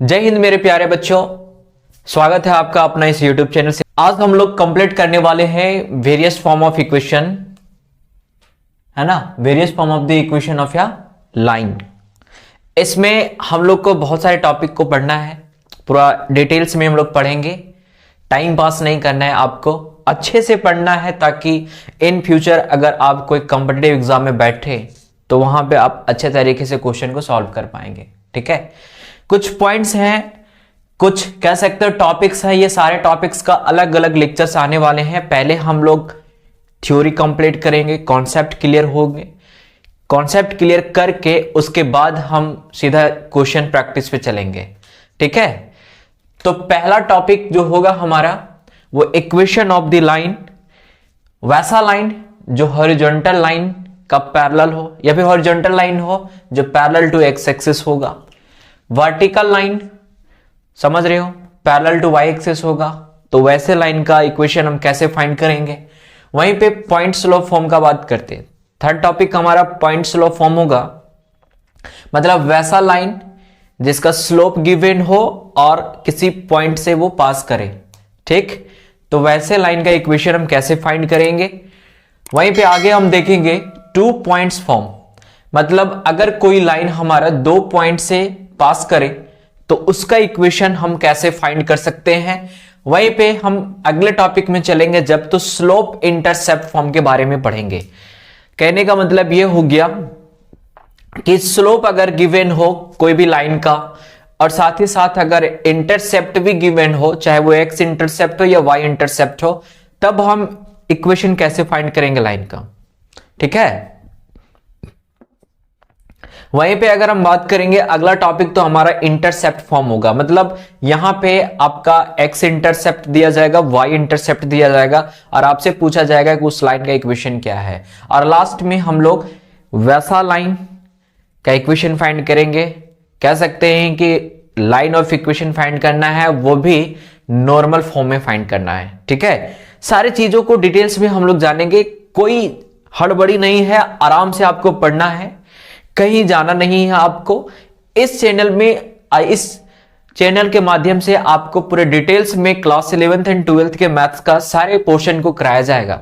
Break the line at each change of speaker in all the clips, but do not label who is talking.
जय हिंद मेरे प्यारे बच्चों, स्वागत है आपका अपना इस YouTube चैनल से। आज हम लोग कंप्लीट करने वाले हैं वेरियस फॉर्म ऑफ इक्वेशन, है ना, various form of the equation of या लाइन। इसमें हम लोग को बहुत सारे टॉपिक को पढ़ना है, पूरा डिटेल्स में हम लोग पढ़ेंगे। टाइम पास नहीं करना है, आपको अच्छे से पढ़ना है ताकि इन फ्यूचर अगर आप कोई कॉम्पिटिटिव एग्जाम में बैठे तो वहां पे आप अच्छे तरीके से क्वेश्चन को सॉल्व कर पाएंगे। ठीक है, कुछ पॉइंट्स हैं, कुछ कह सकते हो टॉपिक्स हैं। ये सारे टॉपिक्स का अलग अलग लेक्चर्स आने वाले हैं। पहले हम लोग थ्योरी कंप्लीट करेंगे, कॉन्सेप्ट क्लियर होंगे, कॉन्सेप्ट क्लियर करके उसके बाद हम सीधा क्वेश्चन प्रैक्टिस पे चलेंगे। ठीक है, तो पहला टॉपिक जो होगा हमारा वो इक्वेशन ऑफ द लाइन। वैसा लाइन जो हॉरिजॉन्टल लाइन का पैरेलल हो या फिर हॉरिजॉन्टल लाइन हो जो पैरेलल टू एक्स एक्सिस होगा। वर्टिकल लाइन समझ रहे हो, पैरेलल टू वाई एक्सिस होगा, तो वैसे लाइन का इक्वेशन हम कैसे फाइंड करेंगे। वहीं पे पॉइंट स्लोप फॉर्म का बात करते हैं। थर्ड टॉपिक हमारा पॉइंट स्लोप फॉर्म होगा, मतलब वैसा लाइन जिसका स्लोप गिवन हो और किसी पॉइंट से वो पास करे। ठीक, तो वैसे लाइन का इक्वेशन हम कैसे फाइंड करेंगे। वहीं पे आगे हम देखेंगे टू पॉइंट्स फॉर्म, मतलब अगर कोई लाइन हमारा दो पॉइंट से पास करे तो उसका इक्वेशन हम कैसे फाइंड कर सकते हैं। वहीं पे हम अगले टॉपिक में चलेंगे जब तो स्लोप इंटरसेप्ट फॉर्म के बारे में पढ़ेंगे। कहने का मतलब यह हो गया कि स्लोप अगर गिवन हो कोई भी लाइन का और साथ ही साथ अगर इंटरसेप्ट भी गिवन हो, चाहे वो एक्स इंटरसेप्ट हो या वाई इंटरसेप्ट हो, तब हम इक्वेशन कैसे फाइंड करेंगे लाइन का। ठीक है, वहीं पे अगर हम बात करेंगे अगला टॉपिक तो हमारा इंटरसेप्ट फॉर्म होगा, मतलब यहां पे आपका एक्स इंटरसेप्ट दिया जाएगा, वाई इंटरसेप्ट दिया जाएगा और आपसे पूछा जाएगा कि उस लाइन का इक्वेशन क्या है। और लास्ट में हम लोग वैसा लाइन का इक्वेशन फाइंड करेंगे। कह सकते हैं कि लाइन ऑफ इक्वेशन फाइंड करना है, वो भी नॉर्मल फॉर्म में फाइंड करना है। ठीक है, सारी चीजों को डिटेल्स में हम लोग जानेंगे, कोई हड़बड़ी नहीं है, आराम से आपको पढ़ना है, कहीं जाना नहीं है आपको। इस चैनल में, इस चैनल के माध्यम से आपको पूरे डिटेल्स में क्लास 11th एंड 12th के मैथ्स का सारे पोर्शन को कराया जाएगा।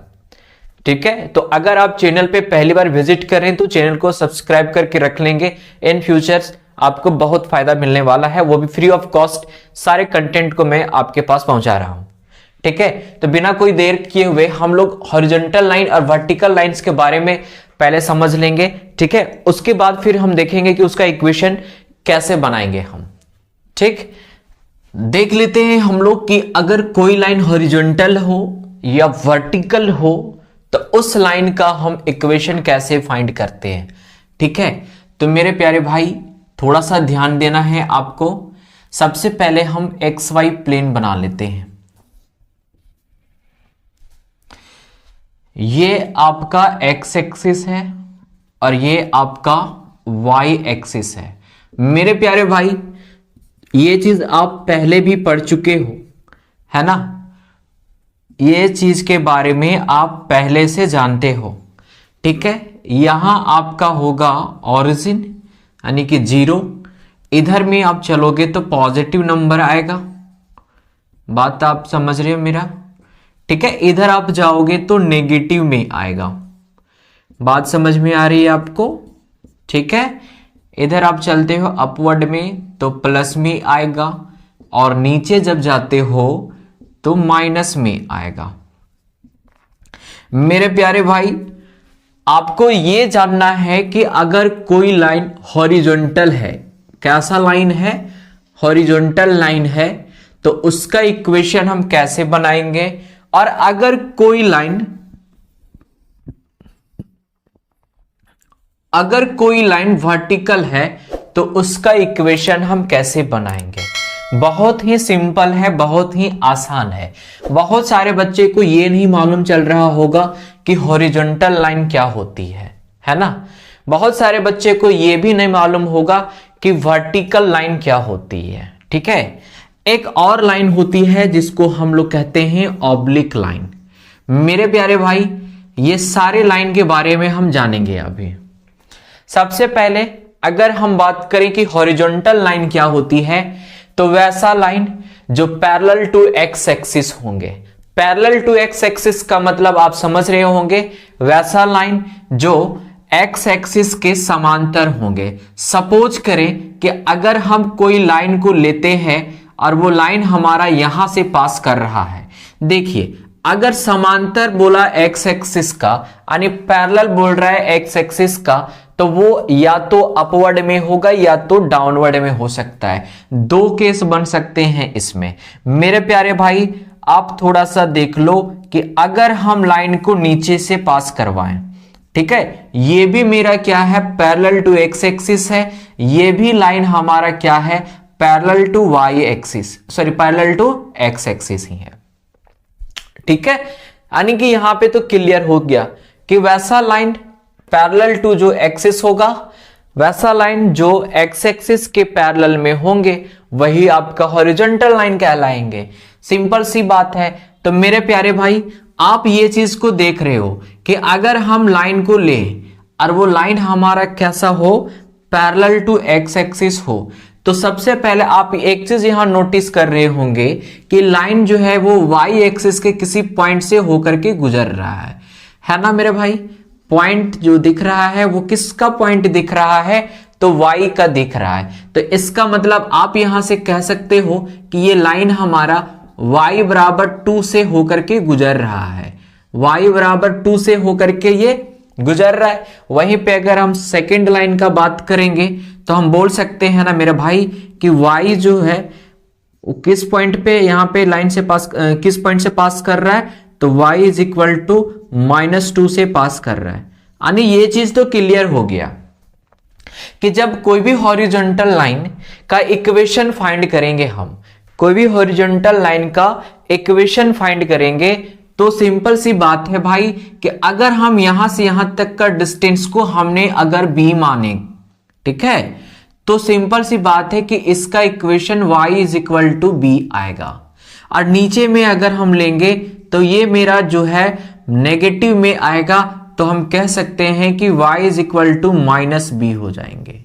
ठीक है, तो अगर आप चैनल पे पहली बार विजिट करें तो चैनल को सब्सक्राइब करके रख लेंगे। इन फ्यूचर्स आपको बहुत फायदा मिलने वाला है, वो भी फ्री ऑफ कॉस्ट। सारे कंटेंट को मैं आपके पास पहुंचा रहा हूं। ठीक है, तो बिना कोई देर किए हुए हम लोग हॉरिजॉन्टल लाइन और वर्टिकल लाइंस के बारे में पहले समझ लेंगे। ठीक है, उसके बाद फिर हम देखेंगे कि उसका इक्वेशन कैसे बनाएंगे हम। ठीक, देख लेते हैं हम लोग कि अगर कोई लाइन हॉरिजॉन्टल हो या वर्टिकल हो तो उस लाइन का हम इक्वेशन कैसे फाइंड करते हैं। ठीक है, तो मेरे प्यारे भाई थोड़ा सा ध्यान देना है आपको। सबसे पहले हम एक्स वाई प्लेन बना लेते हैं। ये आपका एक्स एक्सिस है और ये आपका वाई एक्सिस है। मेरे प्यारे भाई ये चीज आप पहले भी पढ़ चुके हो, है ना, ये चीज के बारे में आप पहले से जानते हो। ठीक है, यहां आपका होगा ओरिजिन यानी कि 0, इधर में आप चलोगे तो पॉजिटिव नंबर आएगा। बात आप समझ रहे हो मेरा। ठीक है, इधर आप जाओगे तो नेगेटिव में आएगा। बात समझ में आ रही है आपको। ठीक है, इधर आप चलते हो अपवर्ड में तो प्लस में आएगा और नीचे जब जाते हो तो माइनस में आएगा। मेरे प्यारे भाई आपको यह जानना है कि अगर कोई लाइन हॉरिजॉन्टल है, कैसा लाइन है, हॉरिजॉन्टल लाइन है, तो उसका इक्वेशन हम कैसे बनाएंगे। और अगर कोई लाइन वर्टिकल है तो उसका इक्वेशन हम कैसे बनाएंगे। बहुत ही सिंपल है, बहुत ही आसान है। बहुत सारे बच्चे को यह नहीं मालूम चल रहा होगा कि हॉरिजॉन्टल लाइन क्या होती है ना। बहुत सारे बच्चे को यह भी नहीं मालूम होगा कि वर्टिकल लाइन क्या होती है। ठीक है, एक और लाइन होती है जिसको हम लोग कहते हैं ऑब्लिक लाइन। मेरे प्यारे भाई ये सारे लाइन के बारे में हम जानेंगे अभी। सबसे पहले अगर हम बात करें कि हॉरिजॉन्टल लाइन क्या होती है तो वैसा लाइन जो पैरेलल टू एक्स एक्सिस होंगे। पैरेलल टू एक्स एक्सिस का मतलब आप समझ रहे होंगे, वैसा लाइन जो एक्स एक्सिस के समांतर होंगे। सपोज करें कि अगर हम कोई लाइन को लेते हैं और वो लाइन हमारा यहां से पास कर रहा है। देखिए, अगर समांतर बोला एक्स एक्सिस का यानी पैरेलल बोल रहा है एक्स एक्सिस का, तो वो या तो अपवर्ड में होगा या तो डाउनवर्ड में हो सकता है। दो केस बन सकते हैं इसमें। मेरे प्यारे भाई, आप थोड़ा सा देख लो कि अगर हम लाइन को नीचे से पास करवाएं, ठीक है, ये भी मेरा क्या है, पैरेलल टू एक्स एक्सिस है, ये भी लाइन हमारा क्या है, parallel to Y axis, sorry parallel to X axis ही है। ठीक है, यानी कि यहां पे तो क्लियर हो गया कि वैसा लाइन पैरेलल टू जो एक्सिस होगा, वैसा लाइन जो एक्स एक्सिस के पैरेलल में होंगे वही आपका हॉरिजॉन्टल लाइन कहलाएंगे। सिंपल सी बात है। तो मेरे प्यारे भाई, आप ये चीज को देख रहे हो कि अगर हम लाइन को लें और वो लाइन हमारा कैसा हो, पैरेलल टू एक्स एक्सिस हो, तो सबसे पहले आप एक चीज यहां नोटिस कर रहे होंगे कि लाइन जो है वो वाई एक्सिस के किसी पॉइंट से होकर के गुजर रहा है ना मेरे भाई। पॉइंट जो दिख रहा है वो किसका पॉइंट दिख रहा है, तो वाई का दिख रहा है। तो इसका मतलब आप यहां से कह सकते हो कि ये लाइन हमारा y बराबर 2 से होकर के गुजर रहा है, y बराबर 2 से होकर के ये गुजर रहा है। वहीं पे अगर हम सेकेंड लाइन का बात करेंगे तो हम बोल सकते हैं ना मेरे भाई कि y जो है वो किस पॉइंट पे यहां पे लाइन से पास, किस पॉइंट से पास कर रहा है, तो y इज इक्वल टू -2 से पास कर रहा है। यानी ये चीज तो क्लियर हो गया कि जब कोई भी हॉरिजॉन्टल लाइन का इक्वेशन फाइंड करेंगे, हम कोई भी हॉरिजॉन्टल लाइन का इक्वेशन फाइंड करेंगे, तो सिंपल सी बात है भाई कि अगर हम यहां से यहां तक का डिस्टेंस को हमने अगर b माने, ठीक है, तो सिंपल सी बात है कि इसका equation y is equal to b आएगा। और नीचे में अगर हम लेंगे तो ये मेरा जो है नेगेटिव में आएगा, तो हम कह सकते हैं कि y is equal to -b हो जाएंगे।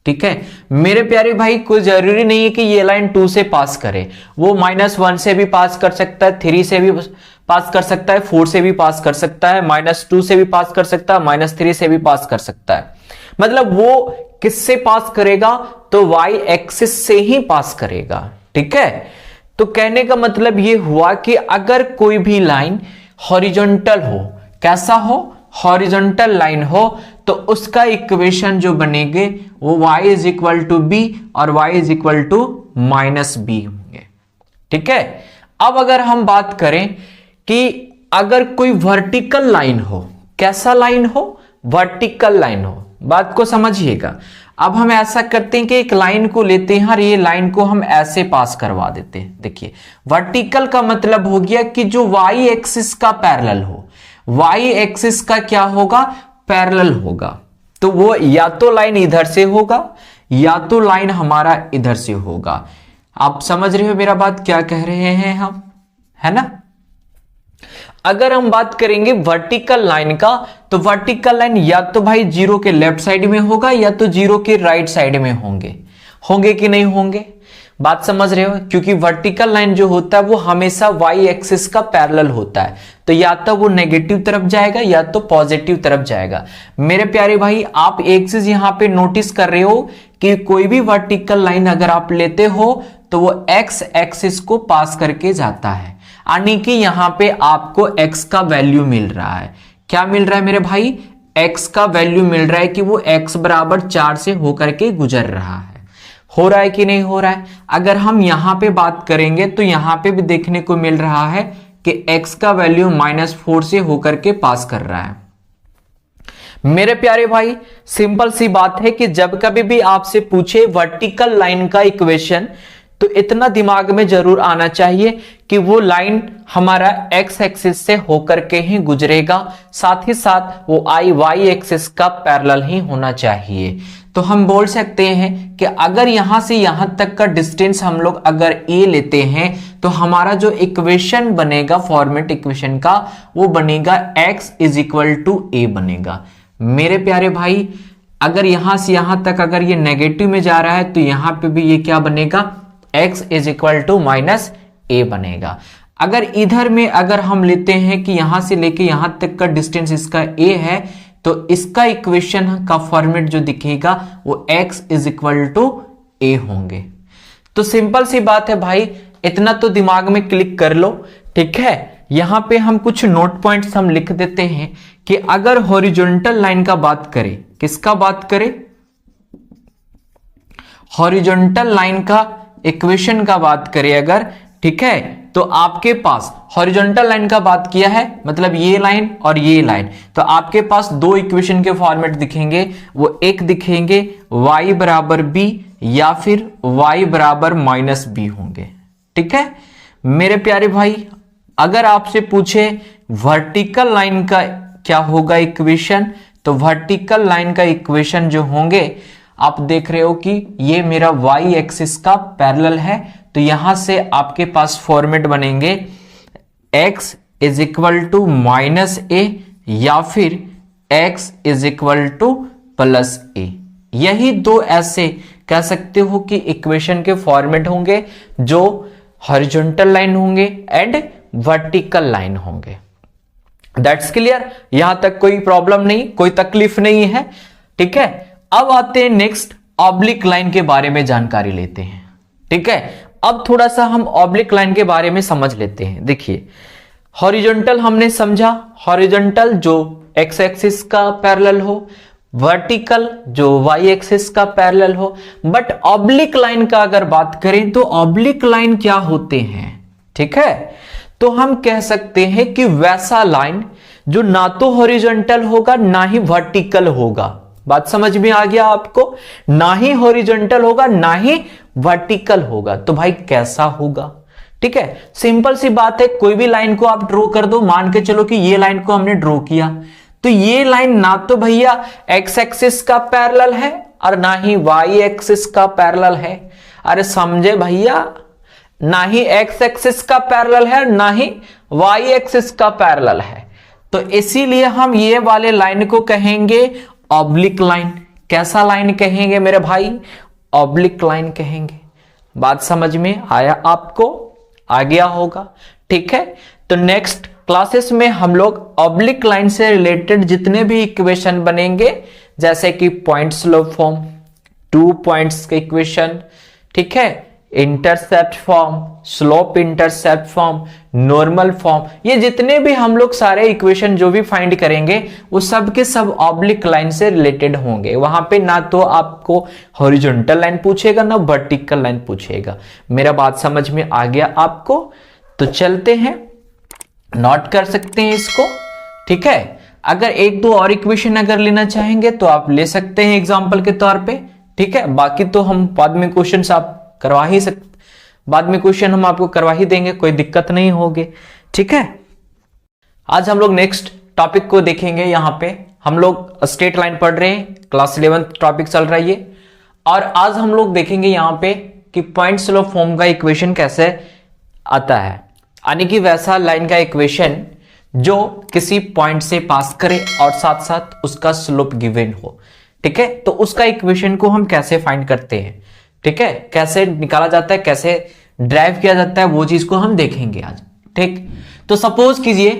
ठीक है मेरे प्यारे भाई, कोई जरूरी नहीं है कि ये लाइन 2 से पास करे, वो -1 से भी पास कर सकता है, 3 से भी पास कर सकता है, 4 से भी पास कर सकता है, -2 से भी पास कर सकता है, -3 से भी पास कर सकता है। मतलब वो किससे पास करेगा, तो y एक्सिस से ही पास करेगा। ठीक है, तो कहने का मतलब ये हुआ कि अगर कोई भी लाइन हॉरिजॉन्टल हो, कैसा हो, हॉरिजॉन्टल लाइन हो, तो उसका इक्वेशन जो बनेंगे वो y is equal to b और y is equal to -b होंगे। ठीक है, अब अगर हम बात करें कि अगर कोई वर्टिकल लाइन हो, कैसा लाइन हो, वर्टिकल लाइन हो, बात को समझिएगा। अब हम ऐसा करते हैं कि एक लाइन को लेते हैं और ये लाइन को हम ऐसे पास करवा देते हैं। देखिए, वर्टिकल का मतलब हो गया कि जो y एक्सिस का पैरेलल हो, y एक्सिस का क्या होगा, पैरेलल होगा। तो वो या तो लाइन इधर से होगा या तो लाइन हमारा इधर से होगा। आप समझ रहे हो मेरा बात क्या कह रहे हैं हम, है ना। अगर हम बात करेंगे वर्टिकल लाइन का, तो वर्टिकल लाइन या तो भाई 0 के लेफ्ट साइड में होगा या तो 0 के राइट साइड में होंगे कि नहीं होंगे, बात समझ रहे हो। क्योंकि वर्टिकल लाइन जो होता है वो हमेशा y एक्सिस का पैरेलल होता है, तो या तो वो नेगेटिव तरफ जाएगा या तो पॉजिटिव तरफ जाएगा। मेरे प्यारे भाई, आप एक चीज यहां पे नोटिस कर रहे हो कि कोई भी वर्टिकल लाइन अगर आप लेते हो तो वो x एक्सिस को पास करके जाता है, यानी कि यहां पे आपको x का वैल्यू मिल रहा है। क्या मिल रहा है मेरे भाई, x का वैल्यू मिल रहा है कि वो x बराबर 4 से होकर के गुजर रहा है। हो रहा है कि नहीं हो रहा है। अगर हम यहां पे बात करेंगे तो यहां पे भी देखने को मिल रहा है कि x का वैल्यू -4 से होकर के पास कर रहा है। मेरे प्यारे भाई, सिंपल सी बात है कि जब कभी भी आपसे पूछे वर्टिकल लाइन का इक्वेशन, तो इतना दिमाग में जरूर आना चाहिए कि वो लाइन हमारा x एक्सिस से होकर के ही गुजरेगा, साथ ही साथ वो y एक्सिस का पैरेलल ही होना चाहिए। तो हम बोल सकते हैं कि अगर यहां से यहां तक का डिस्टेंस हम लोग अगर a लेते हैं, तो हमारा जो इक्वेशन बनेगा फॉर्मेट इक्वेशन का, वो बनेगा x is equal to a बनेगा। मेरे प्यारे भाई, अगर यहां से यहां तक अगर ये नेगेटिव में जा रहा है तो यहां पे भी ये क्या बनेगा, x is equal to minus A बनेगा। अगर इधर में अगर हम लेते हैं कि यहां से लेके यहां तक का डिस्टेंस इसका a है, तो इसका इक्वेशन का फॉर्मेट जो दिखेगा वो x is equal to a होंगे। तो सिंपल सी बात है भाई, इतना तो दिमाग में क्लिक कर लो, ठीक है। यहां पे हम कुछ नोट पॉइंट्स हम लिख देते हैं कि अगर हॉरिजॉन्टल लाइन का बात करें, किसका बात करें, हॉरिजॉन्टल लाइन का इक्वेशन का बात करें अगर, ठीक है, तो आपके पास हॉरिजॉन्टल लाइन का बात किया है, मतलब ये लाइन और ये लाइन, तो आपके पास दो इक्वेशन के फॉर्मेट दिखेंगे। वो एक दिखेंगे y बराबर b या फिर y बराबर माइनस b होंगे, ठीक है मेरे प्यारे भाई। अगर आपसे पूछे वर्टिकल लाइन का क्या होगा इक्वेशन, तो वर्टिकल लाइन का इक्वेशन जो होंगे, आप देख रहे हो कि ये मेरा y एक्सिस का पैरेलल है, तो यहां से आपके पास फॉर्मेट बनेंगे x is equal to minus A या फिर x is equal to plus A. यही दो ऐसे कह सकते हो कि इक्वेशन के फॉर्मेट होंगे जो हॉरिजॉन्टल लाइन होंगे एंड वर्टिकल लाइन होंगे। दैट्स क्लियर, यहां तक कोई प्रॉब्लम नहीं, कोई तकलीफ नहीं है, ठीक है। अब आते हैं नेक्स्ट, ऑब्लिक लाइन के बारे में जानकारी लेते हैं, ठीक है। अब थोड़ा सा हम ऑब्लिक लाइन के बारे में समझ लेते हैं। देखिए हॉरिजॉन्टल हमने समझा, हॉरिजॉन्टल जो एक्स एक्सिस का पैरेलल हो, वर्टिकल जो वाई एक्सिस का पैरेलल हो। बट ऑब्लिक लाइन का अगर बात करें तो ऑब्लिक लाइन क्या होते हैं, ठीक है, तो हम कह सकते हैं कि वैसा लाइन जो ना तो हॉरिजॉन्टल होगा ना ही वर्टिकल होगा। बात समझ में आ गया आपको, ना ही हॉरिजॉन्टल होगा ना ही वर्टिकल होगा, तो भाई कैसा होगा, ठीक है। सिंपल सी बात है, कोई भी लाइन को आप ड्रॉ कर दो, मान के चलो कि ये लाइन को हमने ड्रॉ किया, तो ये लाइन ना तो भैया एक्स एक्सिस का पैरेलल है और ना ही वाई एक्सिस का पैरेलल है। अरे समझे भैया, ना ही एक्स एक्सिस का पैरेलल है ना ही वाई एक्सिस का पैरेलल है, तो इसीलिए हम ये वाले लाइन को कहेंगे ऑब्लिक लाइन। कैसा लाइन कहेंगे मेरे भाई, ऑब्लिक लाइन कहेंगे। बात समझ में आया आपको, आ गया होगा, ठीक है। तो नेक्स्ट क्लासेस में हम लोग ऑब्लिक लाइन से रिलेटेड जितने भी इक्वेशन बनेंगे, जैसे कि पॉइंट स्लोप फॉर्म, 2 पॉइंट्स के इक्वेशन, ठीक है, intercept form, slope intercept form, normal form, ये जितने भी हम लोग सारे इक्वेशन जो भी फाइंड करेंगे वो सब के सब ऑब्लिक लाइन से रिलेटेड होंगे। वहां पे ना तो आपको हॉरिजॉन्टल लाइन पूछेगा ना वर्टिकल लाइन पूछेगा। मेरा बात समझ में आ गया आपको, तो चलते हैं, नोट कर सकते हैं इसको, ठीक है। अगर एक दो और इक्वेशन अगर लेना चाहेंगे तो आप ले सकते हैं एग्जांपल के तौर पे, ठीक है। बाकी तो हम बाद में क्वेश्चंस आप करवा ही सकते, बाद में क्वेश्चन हम आपको करवा ही देंगे, कोई दिक्कत नहीं होगी, ठीक है। आज हम लोग नेक्स्ट टॉपिक को देखेंगे। यहां पे हम लोग स्ट्रेट लाइन पढ़ रहे हैं, क्लास 11th टॉपिक चल रहा है ये, और आज हम लोग देखेंगे यहां पे कि पॉइंट स्लोप फॉर्म का इक्वेशन कैसे आता है, यानी कि वैसा लाइन का इक्वेशन जो किसी पॉइंट से पास करे और साथ साथ उसका स्लोप गिवन हो, ठीक है। तो उसका इक्वेशन को हम कैसे फाइंड करते हैं, ठीक है, कैसे निकाला जाता है, कैसे ड्राइव किया जाता है, वो चीज को हम देखेंगे आज, ठीक। तो सपोज कीजिए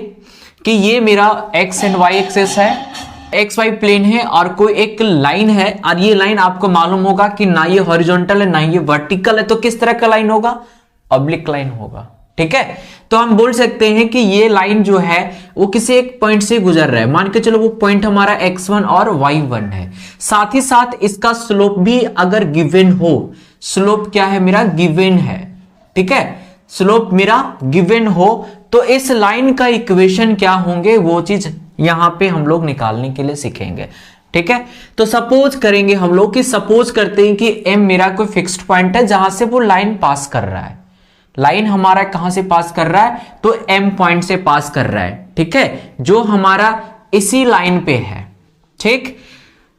कि ये मेरा एक्स एंड वाई एक्सिस है, एक्स वाई प्लेन है और कोई एक लाइन है, और ये लाइन आपको मालूम होगा कि ना ये हॉरिजॉन्टल है ना ये वर्टिकल है, तो किस तरह का लाइन होगा, ऑब्लिक लाइन होगा, ठीक है। तो हम बोल सकते हैं कि ये लाइन जो है वो किसी एक पॉइंट से गुजर रहा है, मान के चलो वो पॉइंट हमारा x1 और y1 है, साथ ही साथ इसका स्लोप भी अगर गिवन हो, स्लोप क्या है मेरा, गिवन है, ठीक है, स्लोप मेरा गिवन हो, तो इस लाइन का इक्वेशन क्या होंगे वो चीज यहां पे हम लोग निकालने के लिए सीखेंगे, ठीक है। तो सपोज करेंगे हम लोग कि सपोज करते हैं कि m मेरा कोई फिक्स्ड पॉइंट है जहां से वो लाइन पास कर रहा है, लाइन हमारा कहां से पास कर रहा है, तो m पॉइंट से पास कर रहा है, ठीक है, जो हमारा इसी लाइन पे है, ठीक,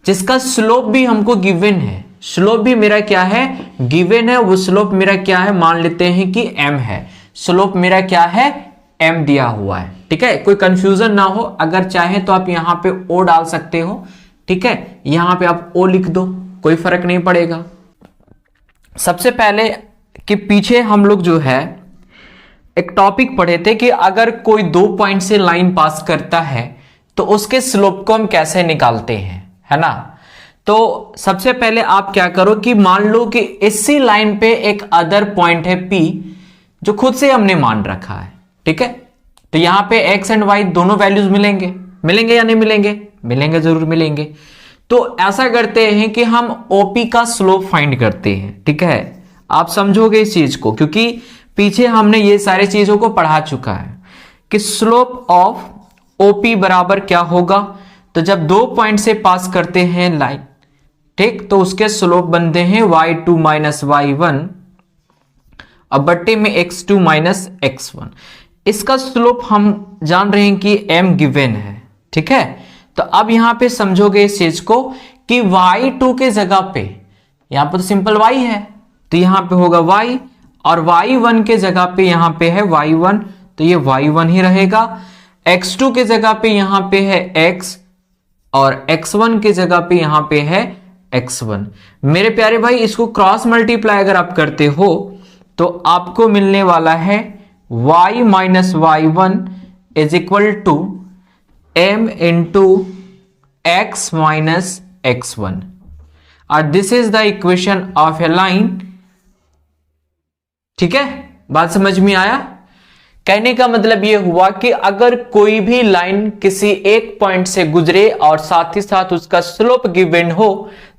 जिसका स्लोप भी हमको गिवन है, स्लोप भी मेरा क्या है, गिवन है, वो स्लोप मेरा क्या है, मान लेते हैं कि m है, स्लोप मेरा क्या है, m दिया हुआ है, ठीक है। कोई कंफ्यूजन ना हो, अगर चाहे तो आप यहां पे o डाल सकते हो, ठीक है, यहां पे आप o लिख दो, कोई फर्क नहीं पड़ेगा। सबसे पहले कि पीछे हम लोग जो है एक टॉपिक पढ़े थे कि अगर कोई 2 पॉइंट से लाइन पास करता है तो उसके स्लोप को हम कैसे निकालते हैं, है ना। तो सबसे पहले आप क्या करो कि मान लो कि इसी लाइन पे एक अदर पॉइंट है P जो खुद से हमने मान रखा है, ठीक है। तो यहां पे x एंड y दोनों वैल्यूज मिलेंगे या नहीं मिलेंगे, जरूर मिलेंगे। तो ऐसा करते हैं कि हम OP का स्लोप फाइंड करते हैं, ठीक है। आप समझोगे इस चीज को क्योंकि पीछे हमने ये सारी चीजों को पढ़ा चुका है कि स्लोप ऑफ OP बराबर क्या होगा। तो जब 2 पॉइंट से पास करते हैं लाइन, ठीक, तो उसके स्लोप बनते हैं y2 माइनस y1 अब बट्टे में x2 माइनस x1। इसका स्लोप हम जान रहे हैं कि m गिवन है, ठीक है। तो अब यहां पे समझोगे इस चीज को कि y2 के जगह पे, यहां पर तो सिंपल y है तो यहां पे होगा y, और y1 के जगह पे यहां पे है y1 तो ये y1 ही रहेगा। x2 के जगह पे यहां पे है x और x1 के जगह पे यहां पे है x1। मेरे प्यारे भाई इसको क्रॉस मल्टीप्लाई अगर आप करते हो तो आपको मिलने वाला है y minus y1 is equal to m into x minus x1 और this is the equation of a line, ठीक है। बात समझ में आया। कहने का मतलब यह हुआ कि अगर कोई भी लाइन किसी एक पॉइंट से गुजरे और साथ ही साथ उसका स्लोप गिवन हो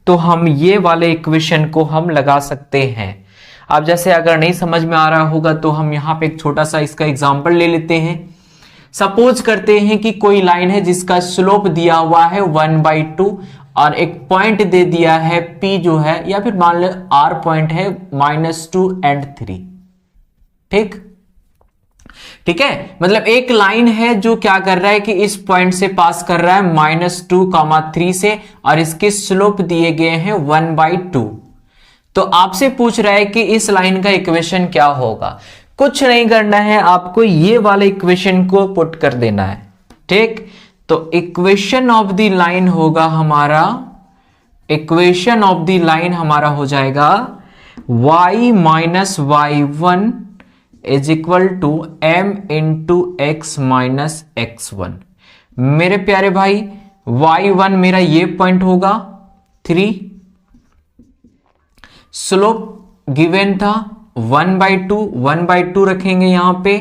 तो हम ये वाले इक्वेशन को हम लगा सकते हैं। अब जैसे अगर नहीं समझ में आ रहा होगा तो हम यहां पे एक छोटा सा इसका एग्जांपल ले लेते हैं। सपोज करते हैं कि कोई लाइन है जिसका स्लोप दिया हुआ है 1/2 और एक पॉइंट दे दिया है P जो है, या फिर मान लो R पॉइंट है -2 and 3, ठीक है। मतलब एक लाइन है जो क्या कर रहा है कि इस पॉइंट से पास कर रहा है -2, 3 से, और इसके स्लोप दिए गए हैं 1/2। तो आपसे पूछ रहा है कि इस लाइन का इक्वेशन क्या होगा। कुछ नहीं करना है, आपको ये वाले इक्वेशन को पुट कर देना है, ठीक। तो इक्वेशन ऑफ द लाइन होगा हमारा, इक्वेशन ऑफ द लाइन हमारा हो जाएगा y minus y1 is equal to m into x minus x1। मेरे प्यारे भाई y1 मेरा ये पॉइंट होगा 3, स्लोप गिवन था 1/2 रखेंगे यहां पे,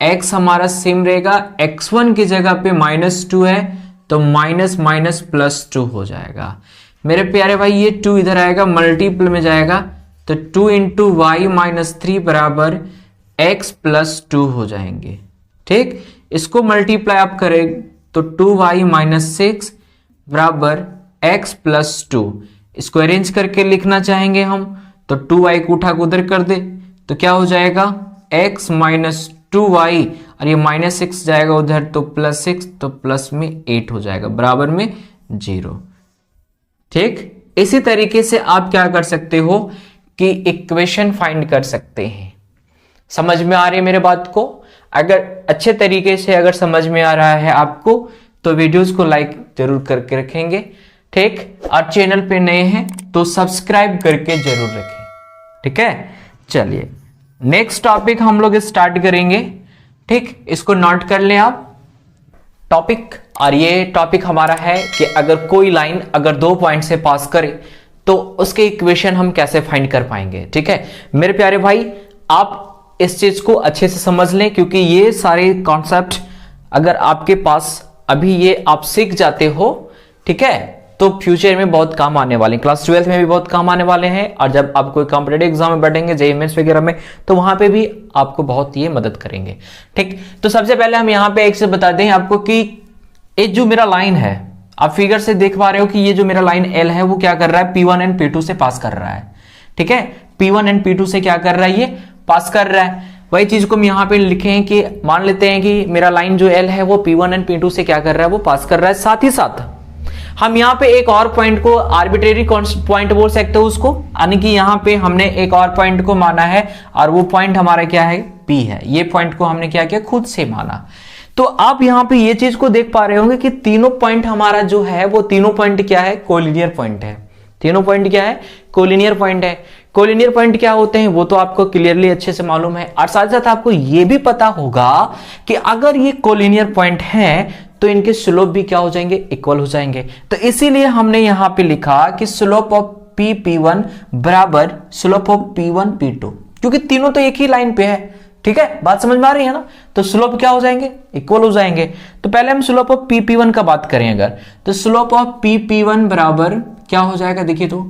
x हमारा सेम रहेगा, x1 की जगह पे -2 है तो माइनस माइनस +2 हो जाएगा। मेरे प्यारे भाई ये 2 इधर आएगा, मल्टीपल में जाएगा तो 2 इंटू वाई माइनस 3 बराबर x प्लस 2 हो जाएंगे, ठीक। इसको मल्टीप्लाई आप करें तो 2y माइनस 6 बराबर x प्लस 2। इसको अरेंज करके लिखना चाहेंगे हम तो 2y को उठा के उधर कर दे तो क्या हो जाएगा x माइनस 2y, और ये -6 जाएगा उधर तो +6, तो प्लस में 8 हो जाएगा बराबर में 0, ठीक। इसी तरीके से आप क्या कर सकते हो कि इक्वेशन फाइंड कर सकते हैं। समझ में आ रही है मेरे बात को। अगर अच्छे तरीके से अगर समझ में आ रहा है आपको तो वीडियोस को लाइक जरूर करके रखेंगे, ठीक। और चैनल पे नए हैं तो सब्सक्राइब करके जरूर रखें, ठीक है। चलिए नेक्स्ट टॉपिक हम लोग स्टार्ट करेंगे, ठीक। इसको नोट कर लें आप टॉपिक, और ये टॉपिक हमारा है कि अगर कोई लाइन अगर 2 पॉइंट से पास करे तो उसके इक्वेशन हम कैसे फाइंड कर पाएंगे, ठीक है। मेरे प्यारे भाई आप इस चीज को अच्छे से समझ लें क्योंकि ये सारे कॉन्सेप्ट अगर आपके पास अभी ये आप सीख जाते हो, ठीक है, तो फ्यूचर में बहुत काम आने वाले हैं। क्लास 12 में भी बहुत काम आने वाले हैं, और जब आप कोई कॉम्पिटेटिव एग्जाम में बैठेंगे जेईई मेंस वगैरह में तो वहां पे भी आपको बहुत ये मदद करेंगे, ठीक। तो सबसे पहले हम यहाँ पे एक से बता दें आपको कि ये जो मेरा लाइन है, आप फिगर से देख पा रहे हो कि ये जो मेरा लाइन L है वो क्या कर रहा है P1 एंड P2 से पास कर रहा है, ठीक है। P1 एंड P2 से क्या कर रहा है, ये पास कर रहा है। वही चीज को हम यहाँ पे लिखे हैं कि मान लेते हैं कि मेरा लाइन जो L है वो P1 एंड P2 से क्या कर रहा है, वो पास कर रहा है। साथ ही साथ हम यहाँ पे एक और पॉइंट को आर्बिट्रेरी पॉइंट बोल सकते हो उसको, यानी कि यहाँ पे हमने एक और पॉइंट को माना है और वो पॉइंट हमारा क्या है, P है। ये पॉइंट को हमने क्या किया, खुद से माना। तो आप यहाँ पे ये चीज को देख पा रहे होंगे कि तीनों पॉइंट हमारा जो है वो तीनों पॉइंट क्या है, कोलिनियर पॉइंट है। तीनों पॉइंट क्या है, कोलिनियर पॉइंट है। कोलिनियर पॉइंट क्या होते हैं वो तो आपको क्लियरली अच्छे से मालूम है, और साथ साथ आपको ये भी पता होगा कि अगर ये कोलिनियर पॉइंट है तो इनके स्लोप भी क्या हो जाएंगे, इक्वल हो जाएंगे। तो इसीलिए हमने यहां पे लिखा कि स्लोप ऑफ पी P1 बराबर स्लोप ऑफ P1 P2, क्योंकि तीनों तो एक ही लाइन पे है। ठीक है, बात समझ में आ रही है ना। तो स्लोप क्या हो जाएंगे, इक्वल हो जाएंगे। तो पहले हम स्लोप ऑफ पी P1 का बात करें अगर, तो स्लोप ऑफ पी P1 बराबर क्या हो जाएगा, देखिए तो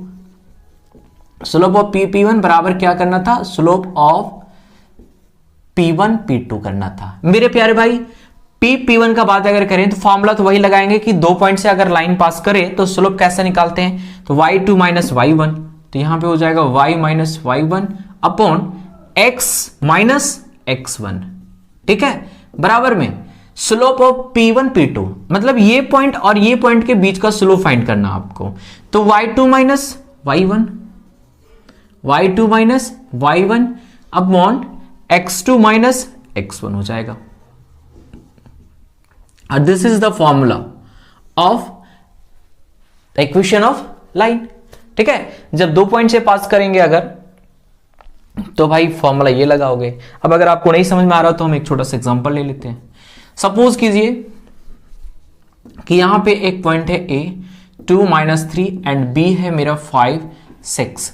स्लोप ऑफ पी P1 बराबर क्या करना था, स्लोप ऑफ P1 P2 करना था। मेरे प्यारे भाई पी P1 का बात अगर करें तो फॉर्मूला तो वही लगाएंगे कि 2 पॉइंट से अगर लाइन पास करे तो स्लोप कैसे निकालते हैं, तो y2 माइनस y1, तो यहां पे हो जाएगा y minus y1 upon x minus x1। ठीक है, बराबर में स्लोप ऑफ P1 P2, मतलब ये पॉइंट और ये पॉइंट के बीच का स्लोप फाइंड करना आपको। तो y2 minus y1, y2 minus y1 upon x2 minus x1 हो जाएगा। And this is the formula of the equation of line। ठीक है, जब 2 पॉइंट से पास करेंगे अगर, तो भाई फॉर्मूला ये लगाओगे। अब अगर आपको नहीं समझ में आ रहा तो हम एक छोटा सा एग्जांपल ले लेते हैं। सपोज कीजिए कि यहां पे एक पॉइंट है A 2 - 3 एंड B है मेरा 5 6,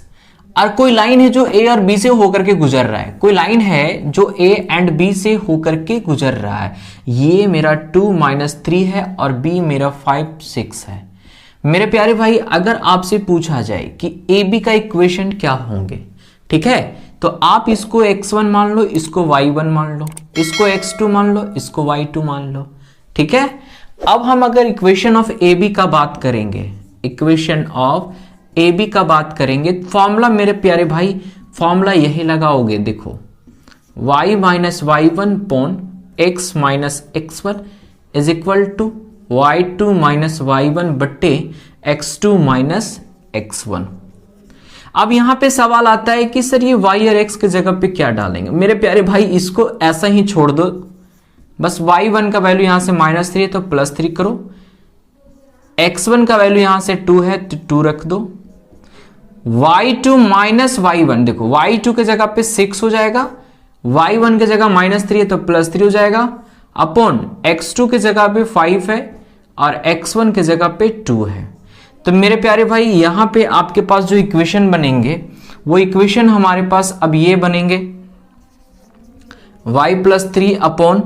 और कोई लाइन है जो A और B से होकर के गुजर रहा है। कोई लाइन है जो A एंड B से होकर के गुजर रहा है। ये मेरा 2 - 3 है और B मेरा 5 6 है। मेरे प्यारे भाई अगर आपसे पूछा जाए कि AB का इक्वेशन क्या होंगे, ठीक है, तो आप इसको x1 मान लो, इसको y1 मान लो, इसको x2 मान लो, इसको y2 मान लो। ठीक है, अब हम अगर इक्वेशन ऑफ AB का बात करेंगे, इक्वेशन ऑफ AB का बात करेंगे, फॉर्मूला मेरे प्यारे भाई फॉर्मूला यही लगाओगे। देखो y minus y1 upon x minus x1 is equal to y2 minus y1 बट्टे x2 माइनस x1। अब यहां पे सवाल आता है कि सर ये y और x की जगह पे क्या डालेंगे। मेरे प्यारे भाई इसको ऐसा ही छोड़ दो, बस y1 का वैल्यू यहां से -3 है तो +3 करो, x1 का वैल्यू यहां से 2 है तो 2 रख दो, y2 माइनस y1, देखो y2 के जगह पे 6 हो जाएगा, y1 के जगह -3 है तो +3 हो जाएगा, अपॉन x2 के जगह पे 5 है और x1 के जगह पे 2 है। तो मेरे प्यारे भाई यहां पे आपके पास जो इक्वेशन बनेंगे वो इक्वेशन हमारे पास अब ये बनेंगे y + 3 अपॉन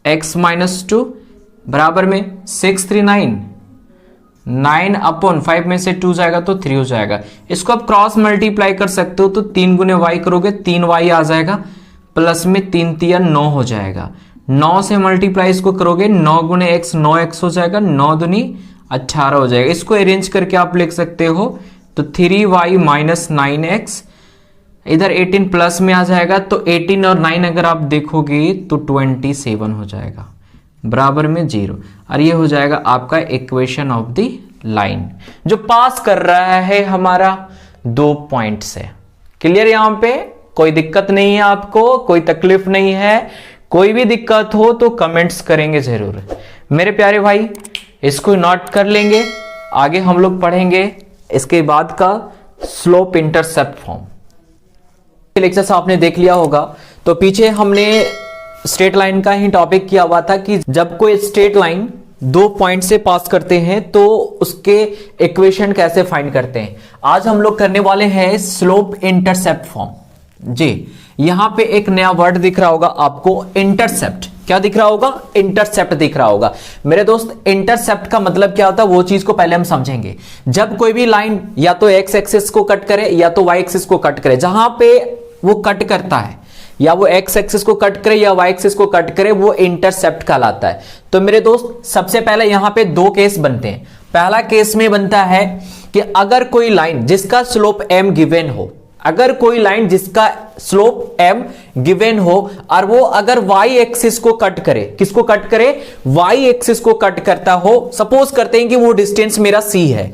x - 2 बराबर में 6 3 9, 9 अपॉन 5 में से 2 जाएगा तो 3 हो जाएगा। इसको आप क्रॉस मल्टीप्लाई कर सकते हो, तो 3 गुने y करोगे 3y आ जाएगा, प्लस में 3 3 9 हो जाएगा। 9 से मल्टीप्लाई इसको करोगे 9 गुने x 9x हो जाएगा, 9 दूनी 18 हो जाएगा। इसको अरेंज करके आप लिख सकते हो तो 3y माइनस 9x, इधर 18 प्लस में आ जाएगा, तो 18 और 9 अगर आप देखोगे तो 27 हो जाएगा, बराबर में 0, और ये हो जाएगा आपका इक्वेशन ऑफ द लाइन जो पास कर रहा है हमारा 2 पॉइंट से। क्लियर, यहां पे कोई दिक्कत नहीं है, आपको कोई तकलीफ नहीं है। कोई भी दिक्कत हो तो कमेंट्स करेंगे जरूर मेरे प्यारे भाई, इसको नोट कर लेंगे। आगे हम लोग पढ़ेंगे इसके बाद का स्लोप इंटरसेप्ट फॉर्म। लेक्चर्स आपने देख लिया होगा, तो पीछे हमने स्ट्रेट लाइन का ही टॉपिक किया हुआ था कि जब कोई स्ट्रेट लाइन 2 पॉइंट से पास करते हैं तो उसके इक्वेशन कैसे फाइंड करते हैं। आज हम लोग करने वाले हैं स्लोप इंटरसेप्ट फॉर्म। जी, यहां पे एक नया वर्ड दिख रहा होगा आपको, इंटरसेप्ट। क्या दिख रहा होगा, इंटरसेप्ट दिख रहा होगा। मेरे दोस्त इंटरसेप्ट का मतलब क्या होता है वो चीज को पहले हम समझेंगे। जब कोई भी लाइन या तो एक्स एक्सिस को कट करे या तो वाई एक्सिस को कट करे, जहां पे वो कट करता है या वो एक्स एक्सिस को कट करे या वाई एक्सिस को कट करे, वो इंटरसेप्ट कहलाता है। तो मेरे दोस्त सबसे पहले यहां पे 2 केस बनते हैं। पहला केस में बनता है कि अगर कोई लाइन जिसका स्लोप m गिवन हो, अगर कोई लाइन जिसका स्लोप m गिवन हो और वो अगर y एक्सिस को कट करे, किसको कट करे, y एक्सिस को कट करता हो। सपोज करते हैं कि वो डिस्टेंस मेरा c है,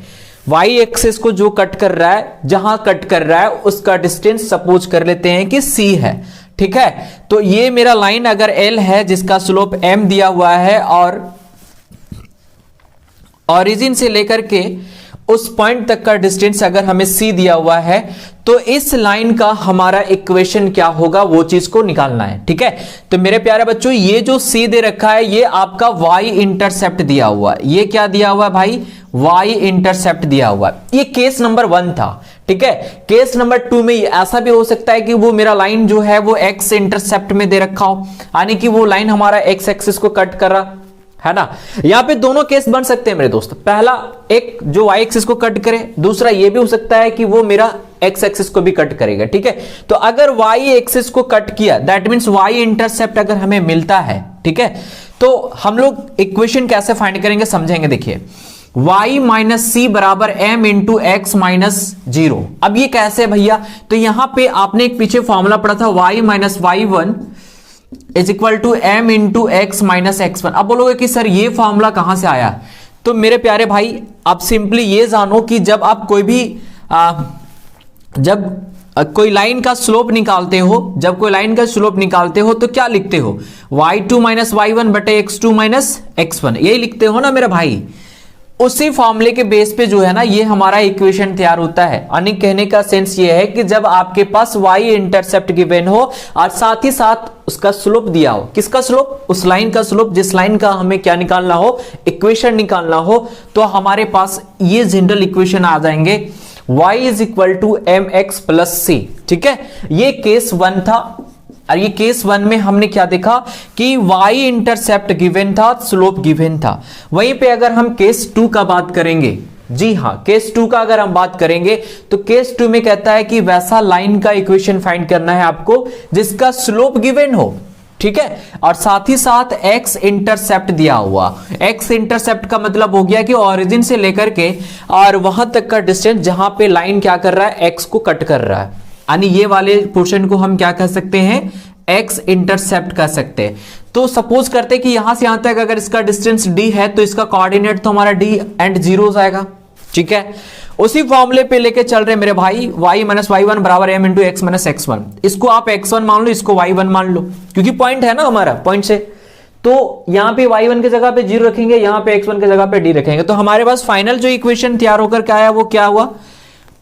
y एक्सिस को जो कट कर रहा है, जहां कट कर रहा है उसका डिस्टेंस सपोज कर लेते हैं कि c है। ठीक है, तो ये मेरा लाइन अगर l है जिसका स्लोप m दिया हुआ है और ओरिजिन से लेकर के उस पॉइंट तक का डिस्टेंस अगर हमें c दिया हुआ है तो इस लाइन का हमारा इक्वेशन क्या होगा वो चीज को निकालना है। ठीक है, तो मेरे प्यारे बच्चों ये जो c दे रखा है ये आपका y इंटरसेप्ट दिया हुआ है। ये क्या दिया हुआ है भाई? y इंटरसेप्ट दिया हुआ है। ये केस नंबर 1 था। ठीक है, केस नंबर 2 में ऐसा भी हो सकता है कि वो मेरा लाइन जो है वो x इंटरसेप्ट में दे रखा हो, यानी कि वो लाइन हमारा x एक्सिस को कट कर रहा है ना। यहां पे दोनों केस बन सकते हैं मेरे दोस्त। पहला एक जो y एक्सिस को कट करे, दूसरा ये भी हो सकता है कि वो मेरा x एक्सिस को भी कट करेगा। ठीक है, तो अगर y एक्सिस को कट किया दैट मींस y इंटरसेप्ट अगर हमें मिलता है, ठीक है, तो हम लोग इक्वेशन कैसे फाइंड करेंगे समझेंगे। देखिए y माइनस सी बराबर एम इंटू एक्स माइनस 0। अब ये कैसे भैया? तो यहां पे आपने एक पीछे फॉर्मूला पढ़ा था y minus y1 is equal to m into x minus x1। अब बोलोगे कि सर ये फॉर्मूला कहां से आया? तो मेरे प्यारे भाई आप सिंपली ये जानो कि जब आप कोई भी कोई लाइन का स्लोप निकालते हो, तो क्या लिखते हो? y2 माइनस y1 बटे x2 माइनस x1, यही लिखते हो ना मेरे भाई। उसी फॉर्मूले के बेस पे जो है ना ये हमारा इक्वेशन तैयार होता है। यानी कहने का सेंस ये है कि जब आपके पास y इंटरसेप्ट गिवन हो और साथ ही साथ उसका स्लोप दिया हो। किसका स्लोप? उस लाइन का स्लोप, जिस लाइन का हमें क्या निकालना हो? इक्वेशन निकालना हो, तो हमारे पास ये जनरल इक्वेशन आ जाएंगे y is equal to M X plus C. ठीक है, ये केस 1 था। और ये केस 1 में हमने क्या देखा कि y इंटरसेप्ट गिवन था, स्लोप गिवन था। वहीं पे अगर हम केस 2 का बात करेंगे, जी हां, केस 2 का अगर हम बात करेंगे तो केस 2 में कहता है कि वैसा लाइन का इक्वेशन फाइंड करना है आपको जिसका स्लोप गिवन हो। ठीक है, और साथ ही साथ x इंटरसेप्ट दिया हुआ। x इंटरसेप्ट का मतलब हो गया कि ओरिजिन से लेकर के और वहां तक का डिस्टेंस जहां पे लाइन क्या कर रहा है? x को कट कर रहा है। यानी ये वाले पोर्शन को हम क्या कह सकते हैं? x इंटरसेप्ट कह सकते हैं। तो सपोज करते हैं कि यहां से यहां तक अगर इसका डिस्टेंस d है तो इसका कोऑर्डिनेट तो हमारा d एंड 0 हो जाएगा। ठीक है, उसी फॉर्मूले पे लेके चल रहे मेरे भाई, y माइनस y1 बराबर m into x minus x1। इसको आप x1 मान लो, इसको y1 मान लो, क्योंकि पॉइंट है ना हमारा, पॉइंट से। तो यहां पे y1 की जगह पे 0 रखेंगे, यहां पे x1 की जगह पे d रखेंगे। तो हमारे पास फाइनल जो इक्वेशन तैयार होकर क्या आया वो क्या हुआ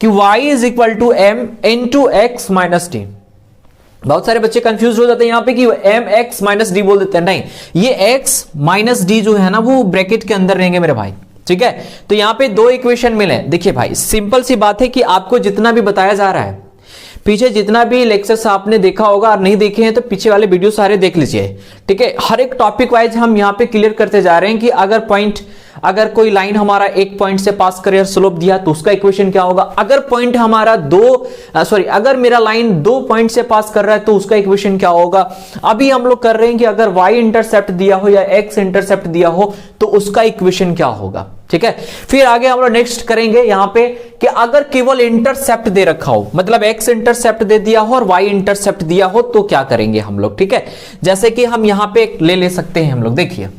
कि y is equal to m into x minus d. बहुत सारे बच्चे कंफ्यूज हो जाते हैं यहां पे कि एम एक्स माइनस डी बोल देते हैं। नहीं, ये x माइनस डी जो है ना वो ब्रैकेट के अंदर रहेंगे मेरे भाई। ठीक है, तो यहां पे दो इक्वेशन मिले। देखिए भाई सिंपल सी बात है कि आपको जितना भी बताया जा रहा है, पीछे जितना भी लेक्चर्स आपने देखा होगा और नहीं देखे हैं तो पीछे वाले वीडियो सारे देख लीजिए। ठीक है, हर एक टॉपिक वाइज हम यहाँ पे क्लियर करते जा रहे हैं कि अगर कोई लाइन हमारा एक पॉइंट से पास करे और स्लोप दिया तो उसका इक्वेशन क्या होगा। अगर पॉइंट हमारा अगर मेरा लाइन 2 पॉइंट से पास कर रहा है तो उसका इक्वेशन क्या होगा। अभी हम लोग कर रहे हैं कि अगर y इंटरसेप्ट दिया हो या x इंटरसेप्ट दिया हो तो उसका इक्वेशन क्या होगा। ठीक है, फिर आगे हम लोग नेक्स्ट करेंगे यहां पे कि अगर केवल इंटरसेप्ट दे रखा हो, मतलब x इंटरसेप्ट दे दिया हो और y इंटरसेप्ट दिया हो तो क्या करेंगे हम लोग। ठीक है, जैसे कि हम यहां पे ले सकते हैं हम लोग। देखिए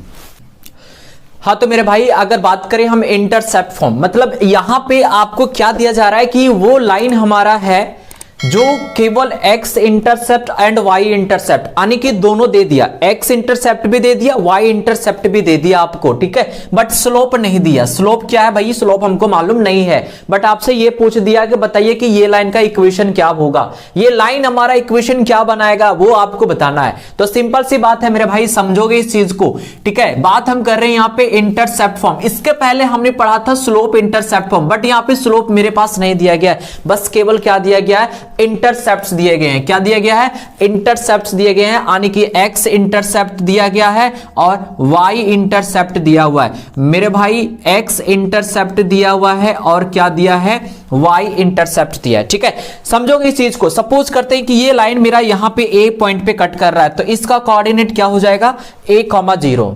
हाँ, तो मेरे भाई अगर बात करें हम इंटरसेप्ट फॉर्म, मतलब यहां पे आपको क्या दिया जा रहा है कि वो लाइन हमारा है जो केवल x intercept and y intercept, यानी कि दोनों दे दिया, x इंटरसेप्ट भी दे दिया, y इंटरसेप्ट भी दे दिया आपको। ठीक है, बट स्लोप नहीं दिया। स्लोप क्या है भाई? स्लोप हमको मालूम नहीं है, बट आपसे ये पूछ दिया कि बताइए कि ये लाइन का इक्वेशन क्या होगा, ये लाइन हमारा इक्वेशन क्या बनाएगा वो आपको बताना है। तो सिंपल सी बात है मेरे भाई, समझोगे इस चीज को। ठीक है, बात हम कर रहे हैं यहाँ पे इंटरसेप्ट फॉर्म। इसके पहले हमने पढ़ा था स्लोप इंटरसेप्ट फॉर्म, बट यहाँ पे स्लोप मेरे पास नहीं दिया गया है, बस केवल क्या दिया गया है? इंटरसेप्ट्स दिए गए हैं। क्या दिया गया है? इंटरसेप्ट्स दिए गए हैं, यानी कि x इंटरसेप्ट दिया गया है और y इंटरसेप्ट दिया हुआ है। मेरे भाई x इंटरसेप्ट दिया हुआ है और क्या दिया है? y इंटरसेप्ट दिया है। ठीक है, समझोगे इस चीज को। सपोज करते हैं कि ये लाइन मेरा यहां पे a पॉइंट पे कट कर रहा है तो इसका कोऑर्डिनेट क्या हो जाएगा? a, 0।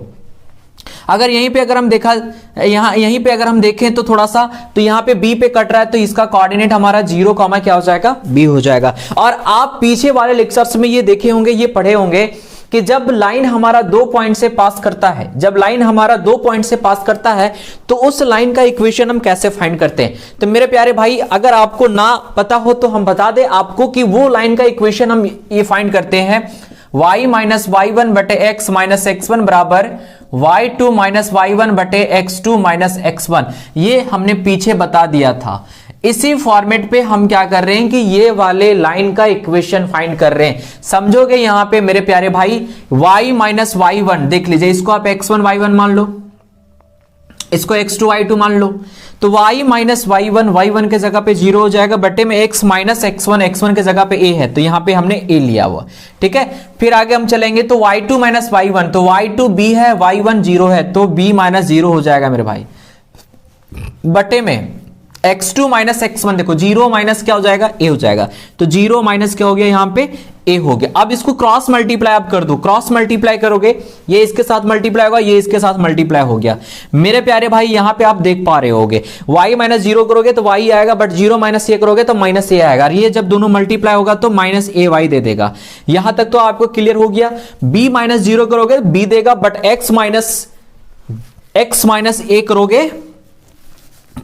अगर यहीं पे अगर हम यहीं पे अगर हम देखें तो थोड़ा सा, तो यहां पे b पे कट रहा है तो इसका कोऑर्डिनेट हमारा 0, क्या हो जाएगा? b हो जाएगा। और आप पीछे वाले लेक्चर्स में ये देखे होंगे, ये पढ़े होंगे कि जब लाइन हमारा 2 पॉइंट से पास करता है, जब लाइन हमारा 2 पॉइंट से पास करता है तो उस लाइन का इक्वेशन हम कैसे फाइंड करते हैं। तो मेरे प्यारे भाई अगर आपको ना पता हो तो हम बता दें आपको कि वो लाइन का इक्वेशन हम ये फाइंड करते हैं y माइनस y1 बटे x माइनस x1 बराबर y2 माइनस y1 बटे x2 माइनस x1, ये हमने पीछे बता दिया था। इसी फॉर्मेट पे हम क्या कर रहे हैं कि ये वाले लाइन का इक्वेशन फाइंड कर रहे हैं। समझोगे यहां पे मेरे प्यारे भाई, y माइनस y1 देख लीजिए, इसको आप x1 y1 मान लो, इसको x2 y2 मान लो, तो y माइनस y1 के जगह पे 0 हो जाएगा, बटे में x माइनस x1 के जगह पे a है, तो यहां पे हमने a लिया हुआ, ठीक है। फिर आगे हम चलेंगे तो y2 माइनस y1, तो y2 b है, y1 0 है, तो b माइनस 0 हो जाएगा मेरे भाई, बटे में x2 माइनस x1, देखो 0 माइनस क्या हो जाएगा, a हो जाएगा, तो 0 माइनस क्या हो गया यहां पे, a हो गया। अब इसको क्रॉस मल्टीप्लाई आप कर दो, क्रॉस मल्टीप्लाई करोगे, ये इसके साथ मल्टीप्लाई होगा, ये इसके साथ मल्टीप्लाई हो गया। मेरे प्यारे भाई यहां पे आप देख पा रहे होगे, y माइनस 0 करोगे तो y आएगा, बट 0 माइनस a करोगे तो माइनस a आएगा, और ये जब दोनों मल्टीप्लाई होगा तो माइनस a y दे देगा। यहां तक तो आपको क्लियर हो गया। b माइनस 0 करोगे b देगा, बट x माइनस a करोगे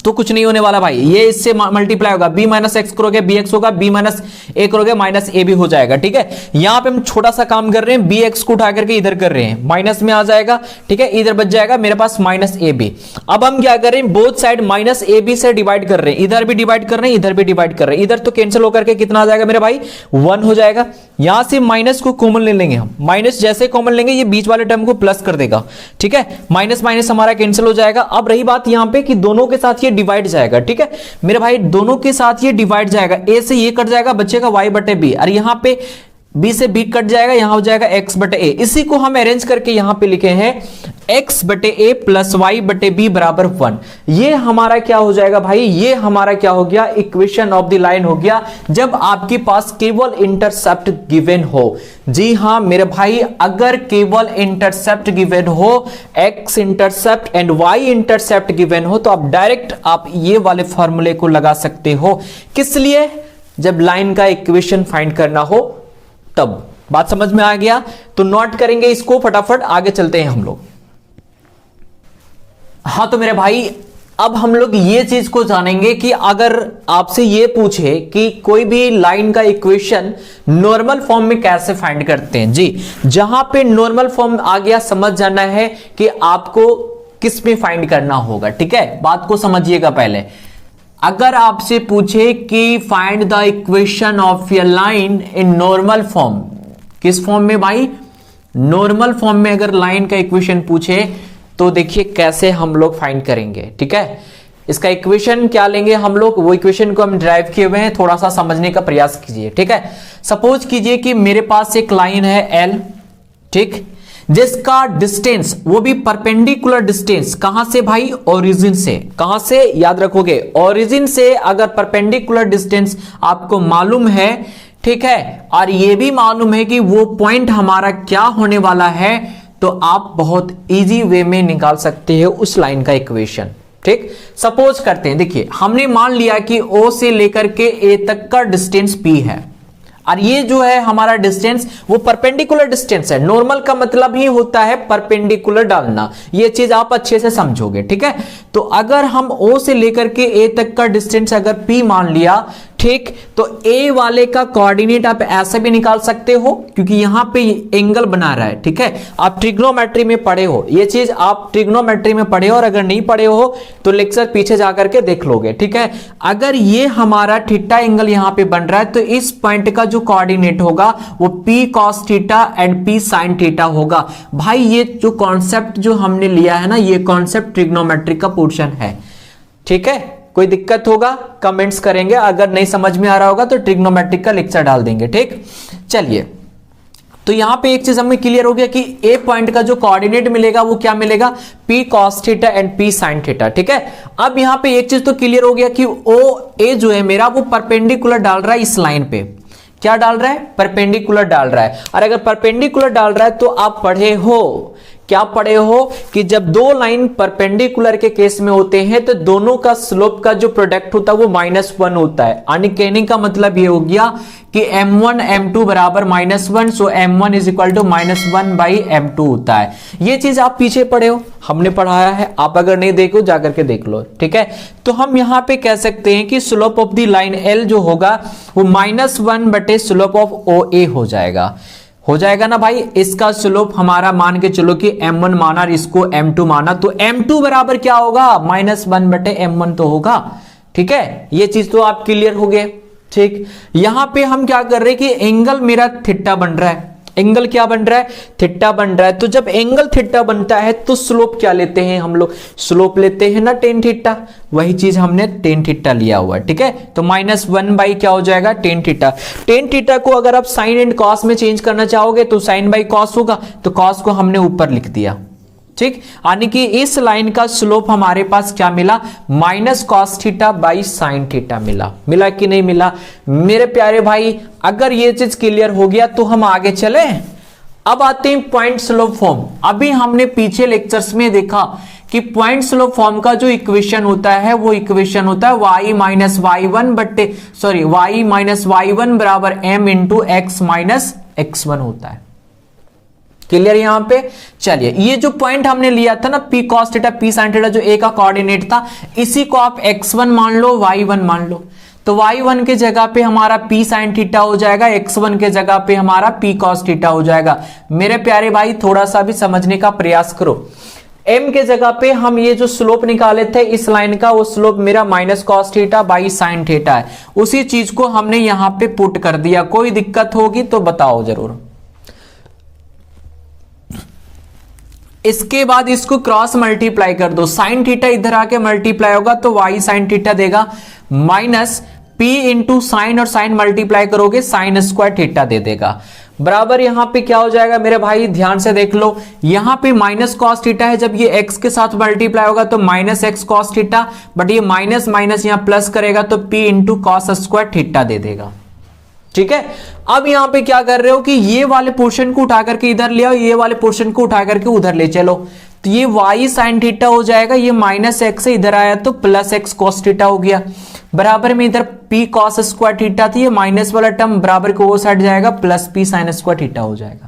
तो कुछ नहीं होने वाला भाई, ये इससे मल्टीप्लाई होगा, b माइनस एक्स करोगे bx होगा, b माइनस a करोगे माइनस a भी हो जाएगा, ठीक है। यहां पे हम छोटा सा काम कर रहे हैं, bx को उठा करके इधर कर रहे हैं, माइनस में आ जाएगा, ठीक है, इधर बच जाएगा मेरे पास माइनस ab। अब हम क्या कर रहे हैं, बोथ साइड माइनस ab से डिवाइड कर रहे हैं, इधर भी डिवाइड कर रहे हैं, इधर भी डिवाइड कर रहे हैं, इधर तो कैंसिल होकर के कितना आ जाएगा मेरे भाई, 1 हो जाएगा। यहां से माइनस को कॉमन ले लेंगे हम, माइनस जैसे कॉमन लेंगे ये बीच वाले टर्म को प्लस कर देगा, ठीक है, माइनस माइनस हमारा कैंसिल हो जाएगा। अब रही बात यहां पे कि दोनों के साथ ये डिवाइड जाएगा, ठीक है मेरे भाई, दोनों के साथ ये डिवाइड जाएगा, a से ये कट जाएगा, बचेगा y बटे b, और यहां पे b से b कट जाएगा, यहां हो जाएगा x बटे a। इसी को हम अरेंज करके यहां पे लिखे हैं x बटे a प्लस y बटे b बराबर 1। ये हमारा क्या हो जाएगा भाई, ये हमारा क्या हो गया, इक्वेशन ऑफ द लाइन हो गया, जब आपके पास केवल इंटरसेप्ट गिवन हो। जी हां मेरे भाई, अगर केवल इंटरसेप्ट गिवन हो, x intercept and y intercept given हो, तो आप डायरेक्ट आप ये वाले फॉर्मूले को लगा सकते हो। किस लिए, जब लाइन का इक्वेशन फाइंड करना हो तब। बात समझ में आ गया, तो नोट करेंगे इसको, फटाफट आगे चलते हैं हम लोग। हाँ तो मेरे भाई अब हम लोग ये चीज को जानेंगे कि अगर आपसे ये पूछे कि कोई भी लाइन का इक्वेशन नॉर्मल फॉर्म में कैसे फाइंड करते हैं। जी, जहां पे नॉर्मल फॉर्म आ गया, समझ जाना है कि आपको किस में फाइंड करना होगा, ठीक है, बात को समझिएगा पहले। अगर आपसे पूछे कि find the equation of a line in normal form, किस फॉर्म में भाई, नॉर्मल फॉर्म में अगर लाइन का इक्वेशन पूछे तो देखिए कैसे हम लोग फाइंड करेंगे, ठीक है। इसका इक्वेशन क्या लेंगे हम लोग, वो इक्वेशन को हम ड्राइव किए हुए हैं, थोड़ा सा समझने का प्रयास कीजिए, ठीक है। सपोज कीजिए कि मेरे पास एक लाइन है L, ठीक, जिसका डिस्टेंस, वो भी परपेंडिकुलर डिस्टेंस, कहां से भाई, ओरिजिन से। कहां से, याद रखोगे, ओरिजिन से अगर परपेंडिकुलर डिस्टेंस आपको मालूम है, ठीक है, और ये भी मालूम है कि वो पॉइंट हमारा क्या होने वाला है, तो आप बहुत इजी वे में निकाल सकते हो उस लाइन का इक्वेशन, ठीक। सपोज करते हैं, देखिए हमने मान लिया कि O से लेकर के A तक का डिस्टेंस P है, और ये जो है हमारा डिस्टेंस वो परपेंडिकुलर डिस्टेंस है। नॉर्मल का मतलब ही होता है परपेंडिकुलर डालना, ये चीज आप अच्छे से समझोगे, ठीक है। तो अगर हम O से लेकर के A तक का डिस्टेंस अगर P मान लिया, ठीक, तो A वाले का कोऑर्डिनेट आप ऐसे भी निकाल सकते हो, क्योंकि यहां पे एंगल बना रहा है, ठीक है। आप ट्रिग्नोमेट्री में पढ़े हो, ये चीज आप ट्रिग्नोमेट्री में पढ़े हो, और अगर नहीं पढ़े हो तो लेक्चर पीछे जाकर के देख लोगे, ठीक है। अगर ये हमारा थीटा एंगल यहां पे बन रहा है, तो इस पॉइंट का जो कोऑर्डिनेट होगा वो P cos theta and P sin theta होगा। भाई ये जो कॉन्सेप्ट जो हमने लिया है ना, ये कॉन्सेप्ट ट्रिग्नोमेट्री का पोर्शन है, ठीक है। कोई दिक्कत होगा कमेंट्स करेंगे, अगर नहीं समझ में आ रहा होगा तो ट्रिग्नोमेट्रिक का लेक्चर डाल देंगे, ठीक। चलिए, तो यहां पे एक चीज हमें क्लियर हो गया कि ए पॉइंट का जो कोऑर्डिनेट मिलेगा वो क्या मिलेगा, P cos theta and P sin theta, ठीक है। अब यहां पे एक चीज तो क्लियर हो गया कि OA जो है मेरा वो परपेंडिकुलर डाल रहा है इस लाइन पे। क्या डाल रहा है, परपेंडिकुलर डाल रहा है। और अगर परपेंडिकुलर डाल रहा है तो आप पढ़े हो, क्या पढ़े हो, कि जब दो लाइन परपेंडिकुलर के केस में होते हैं तो दोनों का स्लोप का जो प्रोडक्ट होता है वो -1 होता है। यानी कहने का मतलब ये हो गया कि m1 m2 बराबर -1, so m1 is equal to -1 by m2 होता है। ये चीज आप पीछे पढ़े हो, हमने पढ़ाया है, आप अगर नहीं देखो जाकर के देख लो, ठीक है। तो हम यहां पे कह सकते हैं कि slope of the line L जो होगा वो -1 बटे स्लोप ऑफ OA हो जाएगा। हो जाएगा ना भाई। इसका स्लोप हमारा मान के चलो कि m1 माना और इसको m2 माना, तो m2 बराबर क्या होगा, -1/m1 तो होगा। ठीक है, ये चीज तो आप क्लियर हो गए। ठीक, यहां पे हम क्या कर रहे हैं कि एंगल मेरा थीटा बन रहा है, एंगल क्या बन रहा है, थीटा बन रहा है। तो जब एंगल थीटा बनता है तो स्लोप क्या लेते हैं हम लोग, स्लोप लेते हैं ना टेन थीटा, वही चीज हमने टेन थीटा लिया हुआ है। ठीक है, तो -1 बाई क्या हो जाएगा, टेन थीटा। टेन थीटा को अगर आप साइन एंड कॉस में चेंज करना चाहोगे तो साइन बाई कॉस होगा, तो कॉस को हमने ऊपर लिख दिया। ठीक, यानी कि इस लाइन का स्लोप हमारे पास क्या मिला, -cos theta by sine theta मिला। मिला कि नहीं मिला मेरे प्यारे भाई? अगर ये चीज क्लियर हो गया तो हम आगे चले। अब आते हैं पॉइंट स्लोप फॉर्म। अभी हमने पीछे लेक्चर्स में देखा कि पॉइंट स्लोप फॉर्म का जो इक्वेशन होता है वो इक्वेशन होता है y माइनस y1 बराबर m into x minus x1 होता है। क्लियर यहां पे? चलिए, ये जो पॉइंट हमने लिया था ना p cos theta p sin theta, जो a का कोऑर्डिनेट था, इसी को आप x1 मान लो, y1 मान लो। तो y1 के जगह पे हमारा p sin थीटा हो जाएगा, x1 के जगह पे हमारा p cos थीटा हो जाएगा। मेरे प्यारे भाई थोड़ा सा भी समझने का प्रयास करो। m के जगह पे हम ये जो स्लोप निकाले थे इस लाइन का, वो स्लोप मेरा -cos theta by sin theta है। उसी चीज को हमने यहां पे पुट कर दिया। कोई दिक्कत होगी तो बताओ जरूर। इसके बाद इसको क्रॉस मल्टीप्लाई कर दो, साइन थीटा इधर आके मल्टीप्लाई होगा तो y साइन थीटा देगा, माइनस p इंटू साइन, और साइन मल्टीप्लाई करोगे साइन स्क्वायर थीटा दे देगा। बराबर यहां पे क्या हो जाएगा मेरे भाई, ध्यान से देख लो, यहां पे -cos थीटा है, जब ये x के साथ मल्टीप्लाई होगा तो -x cos थीटा, बट ये माइनस माइनस यहां प्लस करेगा तो p into cos square theta दे देगा। ठीक है, अब यहां पे क्या कर रहे हो कि ये वाले पोर्शन को उठा करके इधर ले आओ, ये वाले पोर्शन को उठा करके उधर ले चलो, तो ये y साइन थीटा हो जाएगा, ये -x से इधर आया तो +x cos थीटा हो गया। बराबर में इधर p cos स्क्वायर थीटा थी, ये माइनस वाला टर्म बराबर को वो साइड जाएगा, +p sin स्क्वायर थीटा हो जाएगा।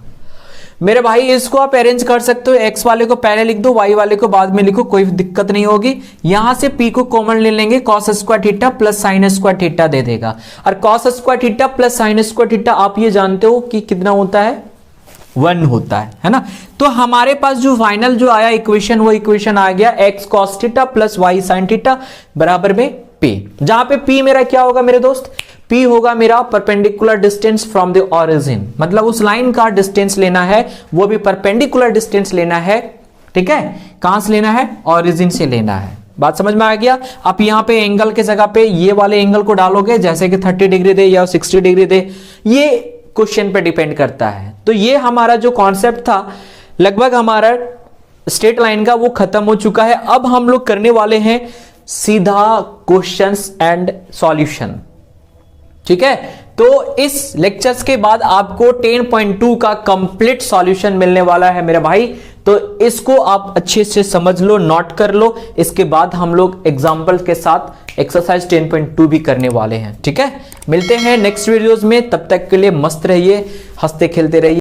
मेरे भाई इसको आप अरेंज कर सकते हो, x वाले को पहले लिख दो, y वाले को बाद में लिखो, कोई दिक्कत नहीं होगी। यहां से p को कॉमन ले लेंगे, cos square theta plus sine square theta दे देगा। और cos square theta plus sine square theta आप ये जानते हो कि कितना होता है, 1 होता है ना। तो हमारे पास जो फाइनल जो आया इक्वेशन, वो इक्वेशन आ गया x cos theta plus y sin theta बराबर में p, जहां पे p मेरा क्या होगा मेरे दोस्त, p होगा मेरा perpendicular distance from the origin, मतलब उस लाइन का डिस्टेंस लेना है, वो भी परपेंडिकुलर डिस्टेंस लेना है। ठीक है, कहां से लेना है, ओरिजिन से लेना है। बात समझ में आ गया? आप यहां पे एंगल के जगह पे ये वाले एंगल को डालोगे, जैसे कि 30 डिग्री दे या 60 डिग्री दे, ये क्वेश्चन पे डिपेंड करता है। तो ये हमारा जो कॉन्सेप्ट था लगभग हमारा स्ट्रेट लाइन का वो खत्म हो चुका है। अब हम लोग करने वाले हैं सीधा क्वेश्चंस एंड सॉल्यूशन। ठीक है, तो इस लेक्चर्स के बाद आपको 10.2 का कंप्लीट सॉल्यूशन मिलने वाला है मेरे भाई, तो इसको आप अच्छे से समझ लो, नोट कर लो। इसके बाद हम लोग एग्जाम्पल के साथ एक्सरसाइज 10.2 भी करने वाले हैं। ठीक है, मिलते हैं नेक्स्ट वीडियोस में, तब तक के लिए मस्त रहिए, हंसते खेलते रहिए।